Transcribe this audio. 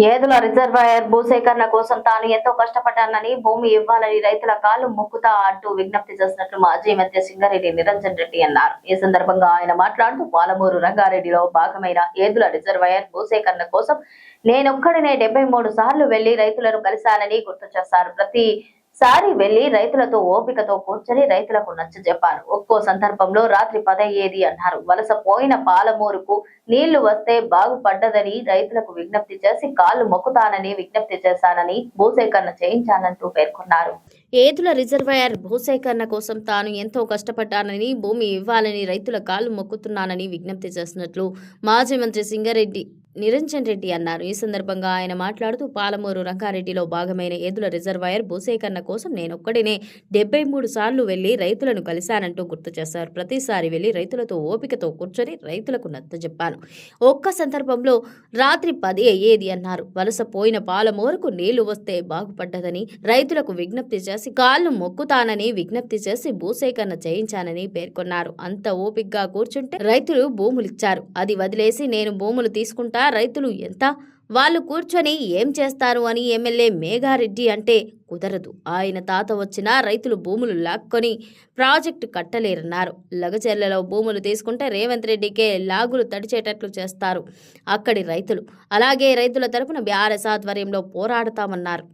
Yedula reservoir భూసేకరణ కోసం తాను ఎంతో కష్టపడ్డానని, భూమి ఇవ్వాలని రైతుల కాళ్లు మొక్కుతా అంటూ విజ్ఞప్తి చేసినట్లు మాజీ మంత్రి సింగారెడ్డి నిరంజన్ రెడ్డి అన్నారు. ఈ సందర్భంగా ఆయన మాట్లాడుతూ పాలమూరు రంగారెడ్డిలో భాగమైన ఏదుల రిజర్వాయర్ భూసేకరణ కోసం నేనొక్కడినే 73 సార్లు వెళ్లి రైతులను కలిశానని గుర్తు చేశారు. ప్రతిసారి వెళ్లి రైతులతో ఓపికతో కూర్చొని రైతులకు నచ్చజెప్పారు. ఒక్కో సందర్భంలో రాత్రి 10 అయ్యేది అన్నారు. వలస పోయిన పాలమూరుకు నీళ్లు వస్తే బాగుపడ్డదని రైతులకు విజ్ఞప్తి చేసి కాళ్లు మొక్కుతానని విజ్ఞప్తి చేశానని, భూసేకరణ చేయించానంటూ పేర్కొన్నారు. ఏదుల రిజర్వాయర్ భూసేకరణ కోసం తాను ఎంతో కష్టపడ్డానని, భూమి ఇవ్వాలని రైతుల కాళ్లు మొక్కుతున్నానని విజ్ఞప్తి చేసినట్లు మాజీ మంత్రి సింగారెడ్డి నిరంజన్ రెడ్డి అన్నారు. ఈ సందర్భంగా ఆయన మాట్లాడుతూ పాలమూరు రంగారెడ్డిలో భాగమైన ఏదుల రిజర్వాయర్ భూసేకరణ కోసం నేనొక్కడినే 73 సార్లు వెళ్లి రైతులను కలిశానంటూ గుర్తు చేశారు. ప్రతిసారి వెళ్లి రైతులతో ఓపికతో కూర్చొని రైతులకు నచ్చజెప్పాను. ఒక్క సందర్భంలో రాత్రి 10 అయ్యేది అన్నారు. వలస పోయిన పాలమూరుకు నీళ్లు వస్తే బాగుపడ్డదని రైతులకు విజ్ఞప్తి చేసి కాళ్లు మొక్కుతానని విజ్ఞప్తి చేసి భూసేకరణ చేయించానని పేర్కొన్నారు. అంత ఓపికగా కూర్చుంటే రైతులు భూములిచ్చారు. అది వదిలేసి నేను భూములు తీసుకుంటా, రైతులు ఎంత వాళ్ళు కూర్చొని ఏం చేస్తారు అని ఎమ్మెల్యే మేఘారెడ్డి అంటే కుదరదు. ఆయన తాత వచ్చినా రైతులు భూములు లాక్కొని ప్రాజెక్టు కట్టలేరన్నారు. లగచెర్లలో భూములు తీసుకుంటే రేవంత్ రెడ్డికే లాగులు తడిచేటట్లు చేస్తారు అక్కడి రైతులు. అలాగే రైతుల తరపున బీఆర్ఎస్ ఆధ్వర్యంలో పోరాడతామన్నారు.